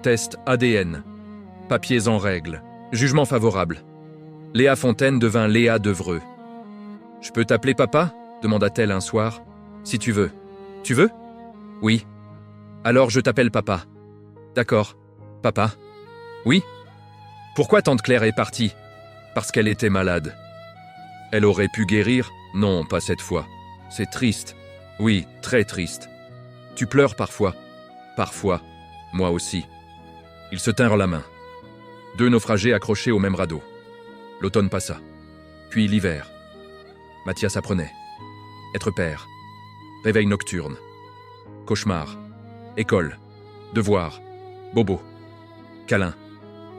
Test ADN. Papiers en règle. Jugement favorable. Léa Fontaine devint Léa Devreux. « Je peux t'appeler papa ?» demanda-t-elle un soir. « Si tu veux. »« Tu veux ?»« Oui. »« Alors je t'appelle papa. »« D'accord. Papa. »« Oui. »« Pourquoi tante Claire est partie ? » ?»« Parce qu'elle était malade. »« Elle aurait pu guérir ? » ?»« Non, pas cette fois. C'est triste. Oui, très triste. »« Tu pleures parfois ? » ?»« Parfois. Moi aussi. » Ils se tinrent la main. 2 naufragés accrochés au même radeau. L'automne passa. Puis l'hiver. Mathias apprenait. Être père. Réveil nocturne. Cauchemar. École. Devoir. Bobo. Câlin.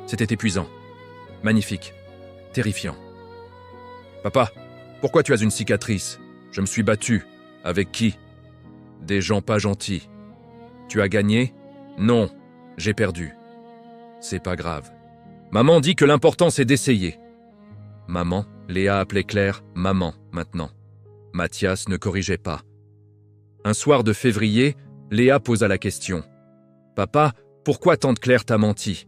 C'était épuisant. Magnifique. Terrifiant. Papa, pourquoi tu as une cicatrice ? Je me suis battu. Avec qui ? Des gens pas gentils. Tu as gagné ? Non, j'ai perdu. C'est pas grave. Maman dit que l'important c'est d'essayer. Maman, Léa appelait Claire maman maintenant. Mathias ne corrigeait pas. Un soir de février, Léa posa la question. Papa, pourquoi tante Claire t'a menti ?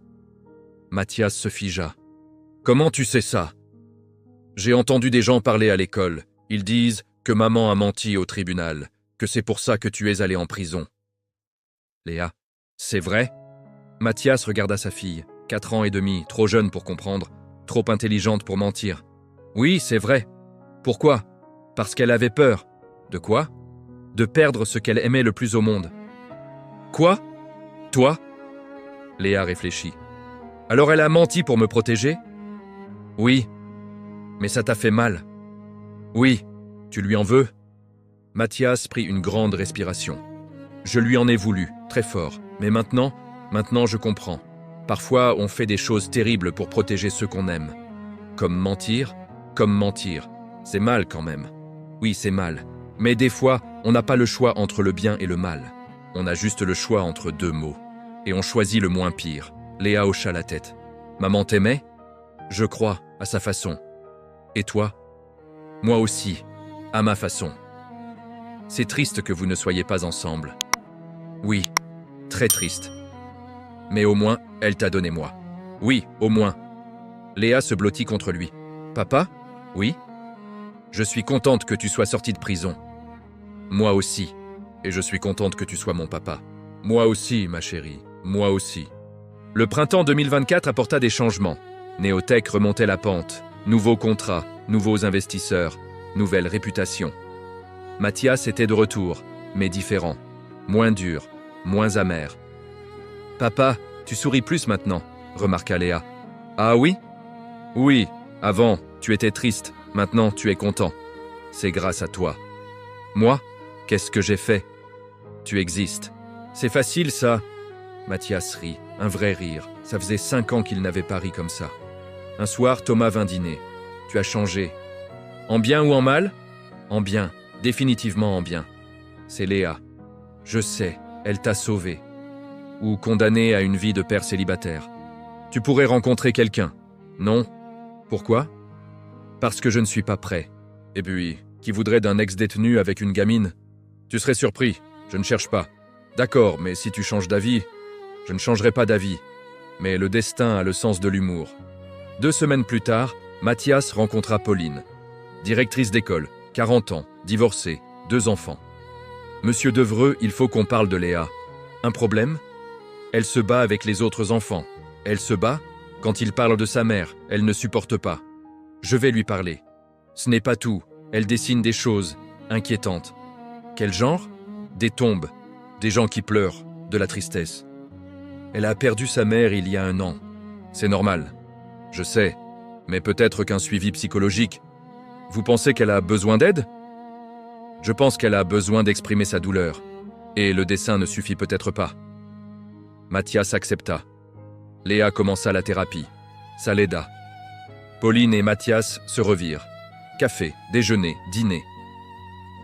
Mathias se figea. Comment tu sais ça ? J'ai entendu des gens parler à l'école. Ils disent que maman a menti au tribunal, que c'est pour ça que tu es allé en prison. Léa, c'est vrai ? Mathias regarda sa fille, 4 ans et demi, trop jeune pour comprendre, trop intelligente pour mentir. Oui, c'est vrai. Pourquoi ? Parce qu'elle avait peur. De quoi ? De perdre ce qu'elle aimait le plus au monde. Quoi ? Toi ? Léa réfléchit. Alors elle a menti pour me protéger ? Oui. Mais ça t'a fait mal. Oui. Tu lui en veux ? Mathias prit une grande respiration. Je lui en ai voulu, très fort. Mais maintenant je comprends. Parfois, on fait des choses terribles pour protéger ceux qu'on aime. Comme mentir. C'est mal quand même. Oui, c'est mal. Mais des fois, on n'a pas le choix entre le bien et le mal. On a juste le choix entre 2 mots. Et on choisit le moins pire. Léa hocha la tête. Maman t'aimait ? Je crois, à sa façon. Et toi ? Moi aussi, à ma façon. C'est triste que vous ne soyez pas ensemble. Oui, très triste. Mais au moins, elle t'a donné moi. Oui, au moins. Léa se blottit contre lui. Papa? Oui? Je suis contente que tu sois sorti de prison. Moi aussi. Et je suis contente que tu sois mon papa. Moi aussi, ma chérie. Moi aussi. Le printemps 2024 apporta des changements. Néotech remontait la pente. Nouveaux contrats, nouveaux investisseurs, nouvelle réputation. Mathias était de retour, mais différent. Moins dur, moins amer. Papa, tu souris plus maintenant, remarqua Léa. Ah oui? Oui, avant, tu étais triste, maintenant tu es content. C'est grâce à toi. Moi? Qu'est-ce que j'ai fait? Tu existes. C'est facile ça. Mathias rit, un vrai rire. Ça faisait 5 ans qu'il n'avait pas ri comme ça. Un soir, Thomas vint dîner. Tu as changé. En bien ou en mal? En bien, définitivement en bien. C'est Léa. Je sais, elle t'a sauvé. Ou condamné à une vie de père célibataire. Tu pourrais rencontrer quelqu'un. Non? Pourquoi? Parce que je ne suis pas prêt. Et puis, qui voudrait d'un ex-détenu avec une gamine? Tu serais surpris, je ne cherche pas. D'accord, mais si tu changes d'avis, je ne changerai pas d'avis. Mais le destin a le sens de l'humour. 2 semaines plus tard, Mathias rencontra Pauline. Directrice d'école, 40 ans, divorcée, 2 enfants. Monsieur Devreux, il faut qu'on parle de Léa. Un problème? Elle se bat avec les autres enfants. Elle se bat? Quand il parle de sa mère, elle ne supporte pas. Je vais lui parler. Ce n'est pas tout. Elle dessine des choses inquiétantes. Quel genre? Des tombes, des gens qui pleurent, de la tristesse. Elle a perdu sa mère il y a 1 an. C'est normal. Je sais, mais peut-être qu'un suivi psychologique. Vous pensez qu'elle a besoin d'aide? Je pense qu'elle a besoin d'exprimer sa douleur. Et le dessin ne suffit peut-être pas. Mathias accepta. Léa commença la thérapie. Ça l'aida. Pauline et Mathias se revirent. Café, déjeuner, dîner.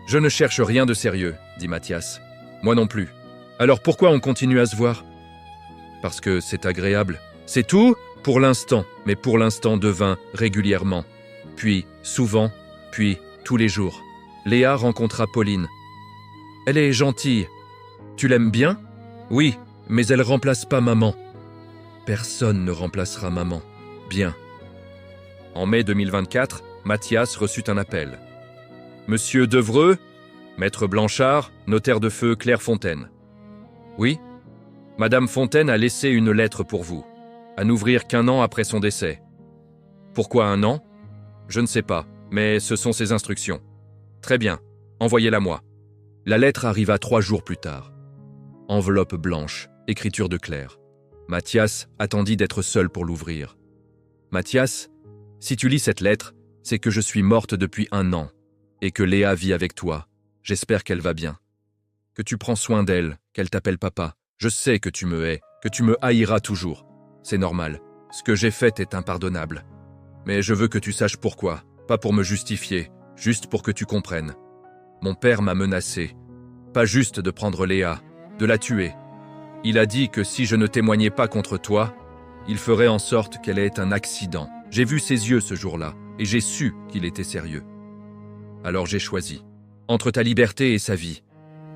Je ne cherche rien de sérieux, dit Mathias. Moi non plus. Alors pourquoi on continue à se voir? Parce que c'est agréable. C'est tout? Pour l'instant, mais pour l'instant devint régulièrement. Puis, souvent, puis, tous les jours. Léa rencontra Pauline. Elle est gentille. Tu l'aimes bien? Oui, mais elle remplace pas maman. Personne ne remplacera maman. Bien. En mai 2024, Mathias reçut un appel. Monsieur Devreux, maître Blanchard, notaire de feu Clairefontaine. Oui? Madame Fontaine a laissé une lettre pour vous, à n'ouvrir qu'1 an après son décès. Pourquoi 1 an? Je ne sais pas, mais ce sont ses instructions. Très bien, envoyez-la moi. La lettre arriva 3 jours plus tard. Enveloppe blanche, écriture de Claire. Mathias attendit d'être seul pour l'ouvrir. Mathias, si tu lis cette lettre, c'est que je suis morte depuis 1 an et que Léa vit avec toi. J'espère qu'elle va bien. Que tu prends soin d'elle, qu'elle t'appelle papa. Je sais que tu me hais, que tu me haïras toujours. C'est normal. Ce que j'ai fait est impardonnable. Mais je veux que tu saches pourquoi, pas pour me justifier, juste pour que tu comprennes. Mon père m'a menacé. Pas juste de prendre Léa, de la tuer. Il a dit que si je ne témoignais pas contre toi, il ferait en sorte qu'elle ait un accident. J'ai vu ses yeux ce jour-là, et j'ai su qu'il était sérieux. Alors j'ai choisi, entre ta liberté et sa vie.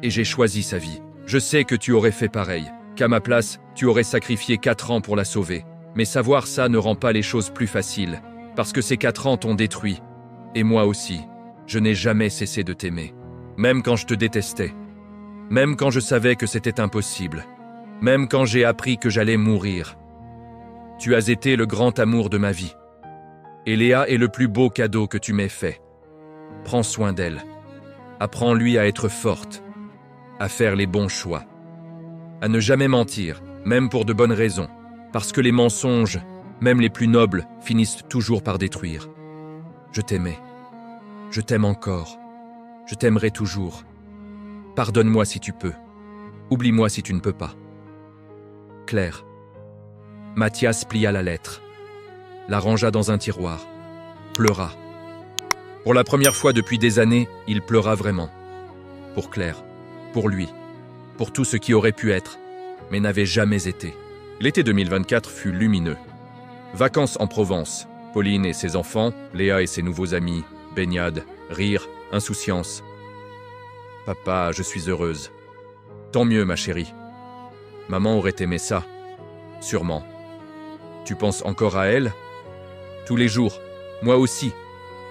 Et j'ai choisi sa vie. Je sais que tu aurais fait pareil, qu'à ma place, tu aurais sacrifié 4 ans pour la sauver. Mais savoir ça ne rend pas les choses plus faciles, parce que ces 4 ans t'ont détruit. Et moi aussi, je n'ai jamais cessé de t'aimer. Même quand je te détestais. Même quand je savais que c'était impossible. Même quand j'ai appris que j'allais mourir. Tu as été le grand amour de ma vie. Et Léa est le plus beau cadeau que tu m'aies fait. Prends soin d'elle. Apprends-lui à être forte, à faire les bons choix, à ne jamais mentir, même pour de bonnes raisons, parce que les mensonges, même les plus nobles, finissent toujours par détruire. Je t'aimais. Je t'aime encore. Je t'aimerai toujours. Pardonne-moi si tu peux. Oublie-moi si tu ne peux pas. Claire. Mathias plia la lettre, la rangea dans un tiroir, pleura. Pour la première fois depuis des années, il pleura vraiment. Pour Claire, pour lui, pour tout ce qui aurait pu être, mais n'avait jamais été. L'été 2024 fut lumineux. Vacances en Provence, Pauline et ses enfants, Léa et ses nouveaux amis, baignade, rire, insouciance. Papa, je suis heureuse. Tant mieux, ma chérie. Maman aurait aimé ça. Sûrement. Tu penses encore à elle? Tous les jours. Moi aussi.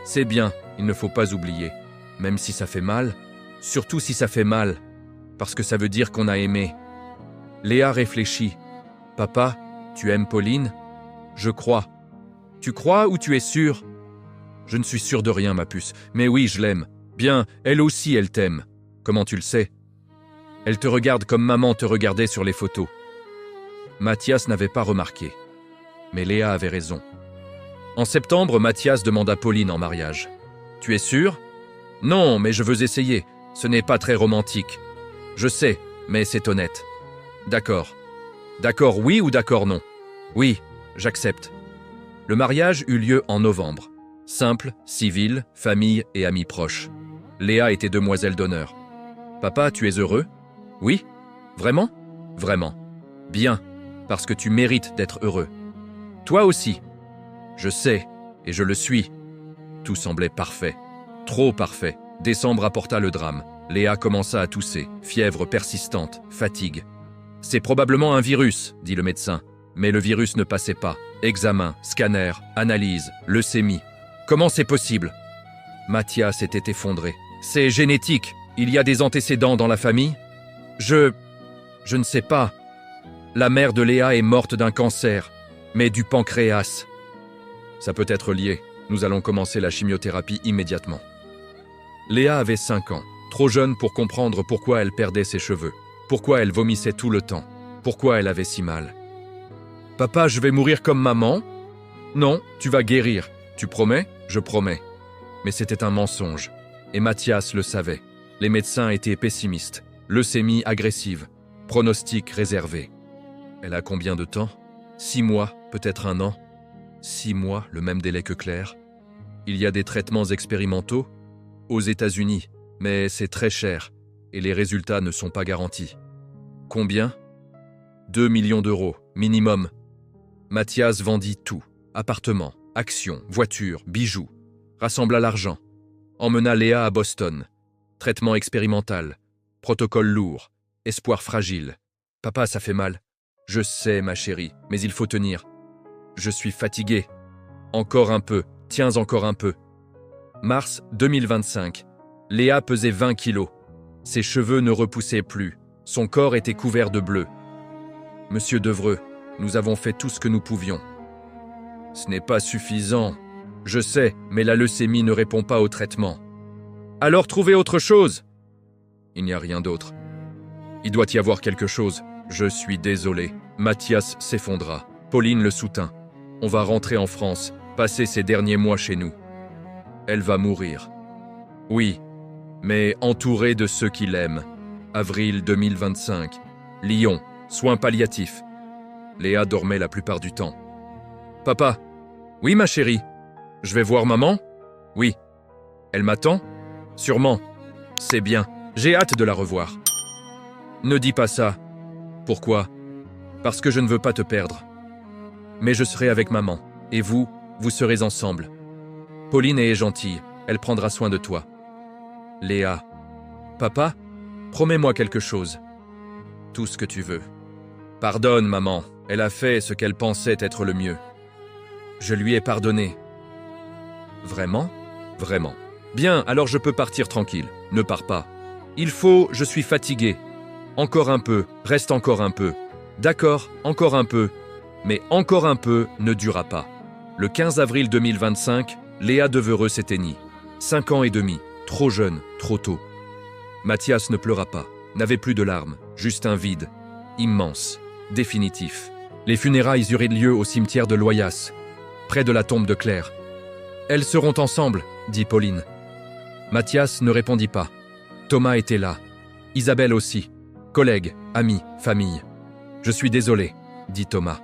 C'est bien, il ne faut pas oublier. Même si ça fait mal. Surtout si ça fait mal. Parce que ça veut dire qu'on a aimé. Léa réfléchit. Papa, tu aimes Pauline? Je crois. Tu crois ou tu es sûr? Je ne suis sûr de rien, ma puce. Mais oui, je l'aime. Bien, elle aussi, elle t'aime. Comment tu le sais? Elle te regarde comme maman te regardait sur les photos. Mathias n'avait pas remarqué. Mais Léa avait raison. En septembre, Mathias demanda Pauline en mariage. Tu es sûr? Non, mais je veux essayer. Ce n'est pas très romantique. Je sais, mais c'est honnête. D'accord. D'accord oui ou d'accord non? Oui, j'accepte. Le mariage eut lieu en novembre. Simple, civil, famille et amis proches. Léa était demoiselle d'honneur. Papa, tu es heureux? Oui? Vraiment? Vraiment. Bien, parce que tu mérites d'être heureux. Toi aussi. Je sais, et je le suis. Tout semblait parfait. Trop parfait. Décembre apporta le drame. Léa commença à tousser, fièvre persistante, fatigue. C'est probablement un virus, dit le médecin. Mais le virus ne passait pas. Examen, scanner, analyse, leucémie. Comment c'est possible? Mathias était effondré. C'est génétique. Il y a des antécédents dans la famille? Je ne sais pas. La mère de Léa est morte d'un cancer, mais du pancréas. Ça peut être lié. Nous allons commencer la chimiothérapie immédiatement. Léa avait 5 ans, trop jeune pour comprendre pourquoi elle perdait ses cheveux, pourquoi elle vomissait tout le temps, pourquoi elle avait si mal. Papa, je vais mourir comme maman? Non, tu vas guérir. Tu promets? Je promets. Mais c'était un mensonge. Et Mathias le savait. Les médecins étaient pessimistes. Leucémie agressive. Pronostic réservé. Elle a combien de temps? 6 mois, peut-être 1 an. 6 mois, le même délai que Claire. Il y a des traitements expérimentaux aux États-Unis, mais c'est très cher et les résultats ne sont pas garantis. Combien? 2 millions d'euros, minimum. Mathias vendit tout. Appartements, actions, voitures, bijoux. Rassembla l'argent. Emmena Léa à Boston. Traitement expérimental. Protocole lourd. Espoir fragile. Papa, ça fait mal. Je sais, ma chérie, mais il faut tenir. Je suis fatigué. Encore un peu. Tiens encore un peu. Mars 2025. Léa pesait 20 kilos. Ses cheveux ne repoussaient plus. Son corps était couvert de bleu. Monsieur Devreux, nous avons fait tout ce que nous pouvions. Ce n'est pas suffisant. Je sais, mais la leucémie ne répond pas au traitement. Alors trouvez autre chose. Il n'y a rien d'autre. Il doit y avoir quelque chose. Je suis désolé. Mathias s'effondra. Pauline le soutint. On va rentrer en France, passer ces derniers mois chez nous. Elle va mourir. Oui, mais entourée de ceux qui l'aiment. Avril 2025. Lyon, soins palliatifs. Léa dormait la plupart du temps. Papa. Oui, ma chérie. Je vais voir maman? Oui. Elle m'attend? Sûrement. C'est bien. J'ai hâte de la revoir. Ne dis pas ça. Pourquoi? Parce que je ne veux pas te perdre. Mais je serai avec maman. Et vous, vous serez ensemble. Pauline est gentille. Elle prendra soin de toi. Léa. Papa, promets-moi quelque chose. Tout ce que tu veux. Pardonne, maman. Elle a fait ce qu'elle pensait être le mieux. Je lui ai pardonné. Vraiment? Vraiment. Bien, alors je peux partir tranquille. Ne pars pas. Il faut, je suis fatigué. Encore un peu, reste encore un peu. D'accord, encore un peu. Mais encore un peu ne durera pas. Le 15 avril 2025, Léa Devereux s'éteignit. 5 ans et demi, trop jeune, trop tôt. Mathias ne pleura pas, n'avait plus de larmes, juste un vide. Immense, définitif. Les funérailles eurent lieu au cimetière de Loyasse, près de la tombe de Claire. Elles seront ensemble, dit Pauline. Mathias ne répondit pas. Thomas était là. Isabelle aussi. Collègues, amis, famille. Je suis désolé, dit Thomas.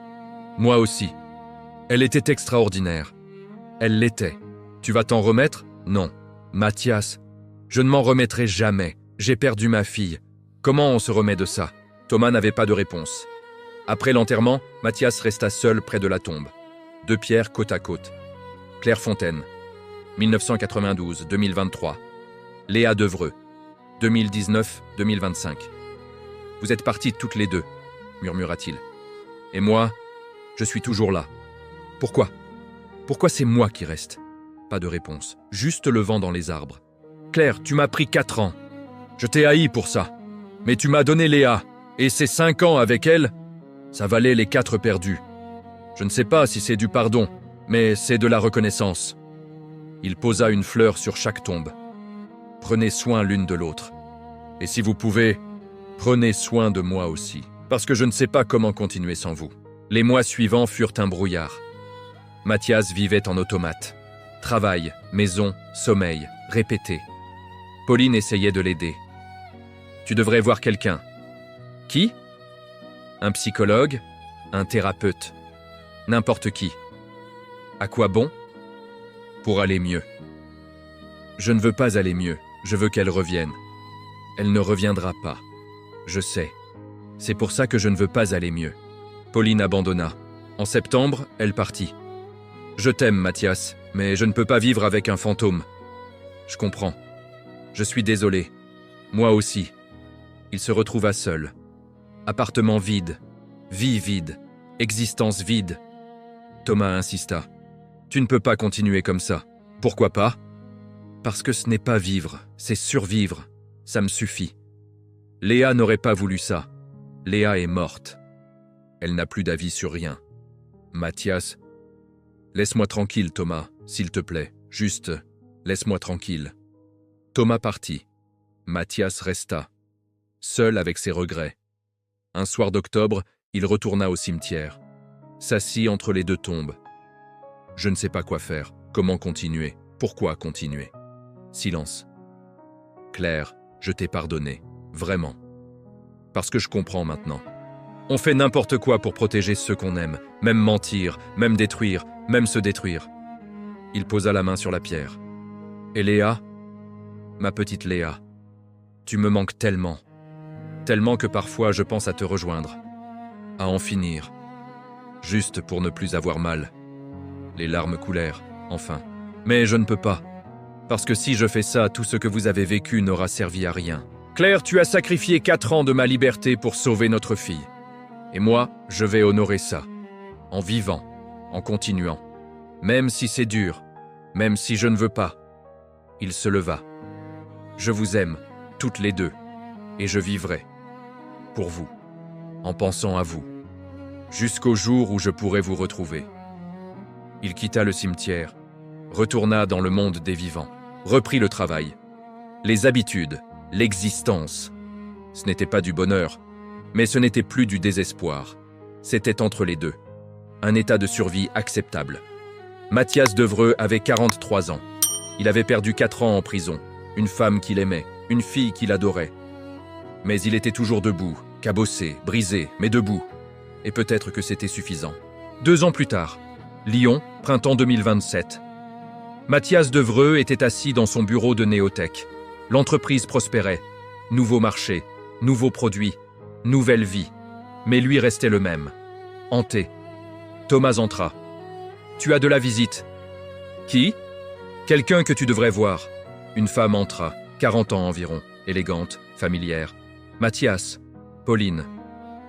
Moi aussi. Elle était extraordinaire. Elle l'était. Tu vas t'en remettre? Non. Mathias, je ne m'en remettrai jamais. J'ai perdu ma fille. Comment on se remet de ça? Thomas n'avait pas de réponse. Après l'enterrement, Mathias resta seul près de la tombe. 2 pierres côte à côte. Clairefontaine. 1992-2023. Léa Devreux, 2019-2025. Vous êtes parties toutes les deux, murmura-t-il. Et moi, je suis toujours là. Pourquoi? Pourquoi c'est moi qui reste? Pas de réponse, juste le vent dans les arbres. Claire, tu m'as pris 4 ans. Je t'ai haï pour ça. Mais tu m'as donné Léa, et ces 5 ans avec elle, ça valait les 4 perdus. Je ne sais pas si c'est du pardon, mais c'est de la reconnaissance. Il posa une fleur sur chaque tombe. Prenez soin l'une de l'autre. Et si vous pouvez, prenez soin de moi aussi, parce que je ne sais pas comment continuer sans vous. Les mois suivants furent un brouillard. Mathias vivait en automate. Travail, maison, sommeil, répété. Pauline essayait de l'aider. Tu devrais voir quelqu'un. Qui? Un psychologue? Un thérapeute? N'importe qui. À quoi bon? Pour aller mieux. Je ne veux pas aller mieux, je veux qu'elle revienne. Elle ne reviendra pas. Je sais. C'est pour ça que je ne veux pas aller mieux. Pauline abandonna. En septembre, elle partit. Je t'aime, Mathias, mais je ne peux pas vivre avec un fantôme. Je comprends. Je suis désolé. Moi aussi. Il se retrouva seul. Appartement vide. Vie vide. Existence vide. Thomas insista. Tu ne peux pas continuer comme ça. Pourquoi pas? Parce que ce n'est pas vivre, c'est survivre. Ça me suffit. Léa n'aurait pas voulu ça. Léa est morte. Elle n'a plus d'avis sur rien. Mathias, laisse-moi tranquille, Thomas, s'il te plaît. Juste, laisse-moi tranquille. Thomas partit. Mathias resta, seul avec ses regrets. Un soir d'octobre, il retourna au cimetière. S'assit entre les 2 tombes. Je ne sais pas quoi faire, comment continuer, pourquoi continuer. Silence. Claire, je t'ai pardonné, vraiment. Parce que je comprends maintenant. On fait n'importe quoi pour protéger ceux qu'on aime, même mentir, même détruire, même se détruire. Il posa la main sur la pierre. Et Léa? Ma petite Léa, tu me manques tellement. Tellement que parfois je pense à te rejoindre. À en finir. Juste pour ne plus avoir mal. Les larmes coulèrent, enfin. Mais je ne peux pas. Parce que si je fais ça, tout ce que vous avez vécu n'aura servi à rien. Claire, tu as sacrifié 4 ans de ma liberté pour sauver notre fille. Et moi, je vais honorer ça. En vivant, en continuant. Même si c'est dur, même si je ne veux pas. Il se leva. Je vous aime, toutes les deux. Et je vivrai. Pour vous. En pensant à vous. Jusqu'au jour où je pourrai vous retrouver. Il quitta le cimetière, retourna dans le monde des vivants, reprit le travail. Les habitudes, l'existence. Ce n'était pas du bonheur, mais ce n'était plus du désespoir. C'était entre les deux. Un état de survie acceptable. Mathias Devreux avait 43 ans. Il avait perdu 4 ans en prison, une femme qu'il aimait, une fille qu'il adorait. Mais il était toujours debout, cabossé, brisé, mais debout. Et peut-être que c'était suffisant. 2 ans plus tard, Lyon, printemps 2027. Mathias Devreux était assis dans son bureau de Néotech. L'entreprise prospérait. Nouveau marché, nouveaux produits, nouvelle vie. Mais lui restait le même. Hanté. Thomas entra. « Tu as de la visite. »« Qui ?»« Quelqu'un que tu devrais voir. » Une femme entra, 40 ans environ, élégante, familière. « Mathias. »« Pauline. »«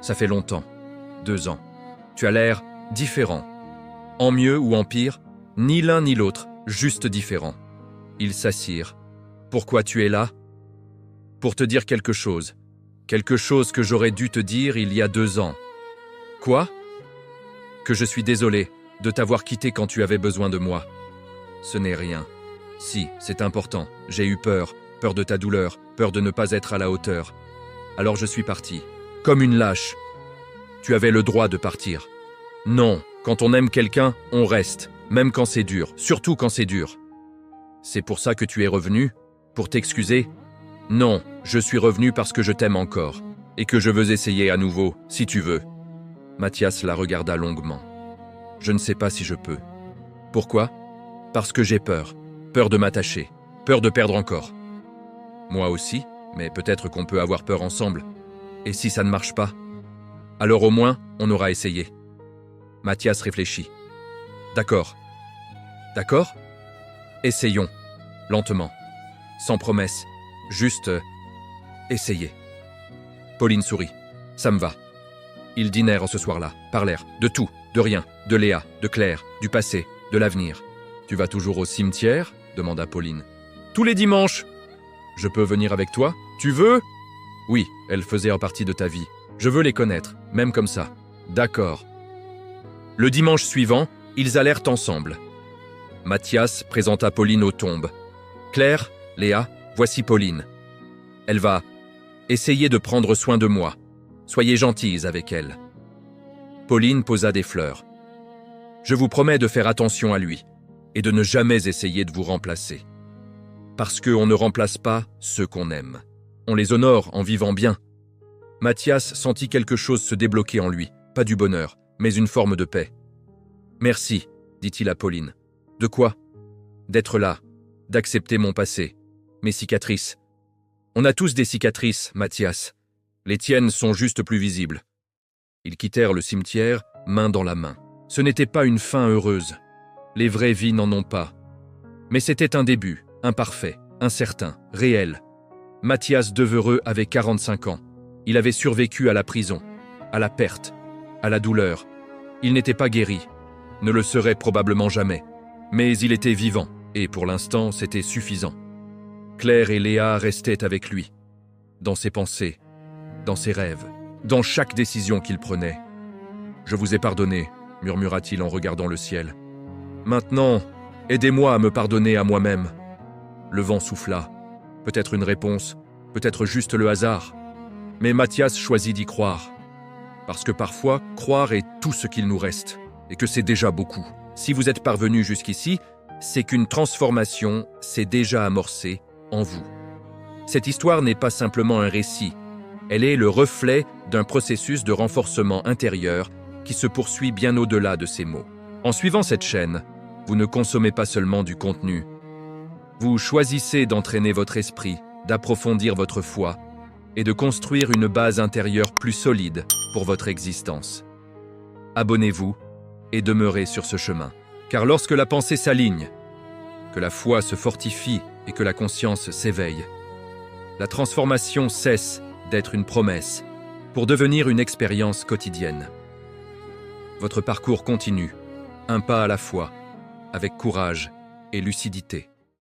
Ça fait longtemps. 2 ans. Tu as l'air différent. » En mieux ou en pire, ni l'un ni l'autre, juste différent. Ils s'assirent. « Pourquoi tu es là ?»« Pour te dire quelque chose. Quelque chose que j'aurais dû te dire il y a 2 ans. »« Quoi ?»« Que je suis désolé de t'avoir quitté quand tu avais besoin de moi. » »« Ce n'est rien. Si, c'est important. J'ai eu peur. Peur de ta douleur. Peur de ne pas être à la hauteur. Alors je suis parti. Comme une lâche. Tu avais le droit de partir. Non, quand on aime quelqu'un, on reste. Même quand c'est dur. Surtout quand c'est dur. C'est pour ça que tu es revenu? Pour t'excuser? Non, je suis revenu parce que je t'aime encore. Et que je veux essayer à nouveau, si tu veux. Mathias la regarda longuement. Je ne sais pas si je peux. Pourquoi? Parce que j'ai peur. Peur de m'attacher. Peur de perdre encore. Moi aussi, mais peut-être qu'on peut avoir peur ensemble. Et si ça ne marche pas? Alors au moins, on aura essayé. Mathias réfléchit. D'accord. D'accord? Essayons, lentement, sans promesse, juste essayer. Pauline sourit. Ça me va. Ils dînèrent ce soir-là, parlèrent de tout, de rien, de Léa, de Claire, du passé, de l'avenir. Tu vas toujours au cimetière ? Demanda Pauline. Tous les dimanches. Je peux venir avec toi ? Tu veux ? Oui, elles faisaient en partie de ta vie. Je veux les connaître, même comme ça. D'accord. Le dimanche suivant, ils allèrent ensemble. Mathias présenta Pauline aux tombes. Claire, Léa, voici Pauline. Elle va essayer de prendre soin de moi. Soyez gentilles avec elle. Pauline posa des fleurs. Je vous promets de faire attention à lui et de ne jamais essayer de vous remplacer. Parce qu'on ne remplace pas ceux qu'on aime. On les honore en vivant bien. Mathias sentit quelque chose se débloquer en lui, pas du bonheur, mais une forme de paix. Merci, dit-il à Pauline. De quoi ? D'être là, d'accepter mon passé, mes cicatrices. On a tous des cicatrices, Mathias. Les tiennes sont juste plus visibles. Ils quittèrent le cimetière, main dans la main. Ce n'était pas une fin heureuse. Les vraies vies n'en ont pas. Mais c'était un début, imparfait, incertain, réel. Mathias Devereux avait 45 ans. Il avait survécu à la prison, à la perte, à la douleur. Il n'était pas guéri, ne le serait probablement jamais. Mais il était vivant, et pour l'instant, c'était suffisant. Claire et Léa restaient avec lui, dans ses pensées, dans ses rêves, dans chaque décision qu'il prenait. « Je vous ai pardonné », murmura-t-il en regardant le ciel. « Maintenant, aidez-moi à me pardonner à moi-même. » Le vent souffla. Peut-être une réponse, peut-être juste le hasard. Mais Mathias choisit d'y croire. Parce que parfois, croire est tout ce qu'il nous reste, et que c'est déjà beaucoup. Si vous êtes parvenu jusqu'ici, c'est qu'une transformation s'est déjà amorcée en vous. Cette histoire n'est pas simplement un récit, elle est le reflet d'un processus de renforcement intérieur qui se poursuit bien au-delà de ces mots. En suivant cette chaîne, vous ne consommez pas seulement du contenu. Vous choisissez d'entraîner votre esprit, d'approfondir votre foi et de construire une base intérieure plus solide pour votre existence. Abonnez-vous et demeurez sur ce chemin. Car lorsque la pensée s'aligne, que la foi se fortifie et que la conscience s'éveille, la transformation cesse d'être une promesse pour devenir une expérience quotidienne. Votre parcours continue, un pas à la fois, avec courage et lucidité.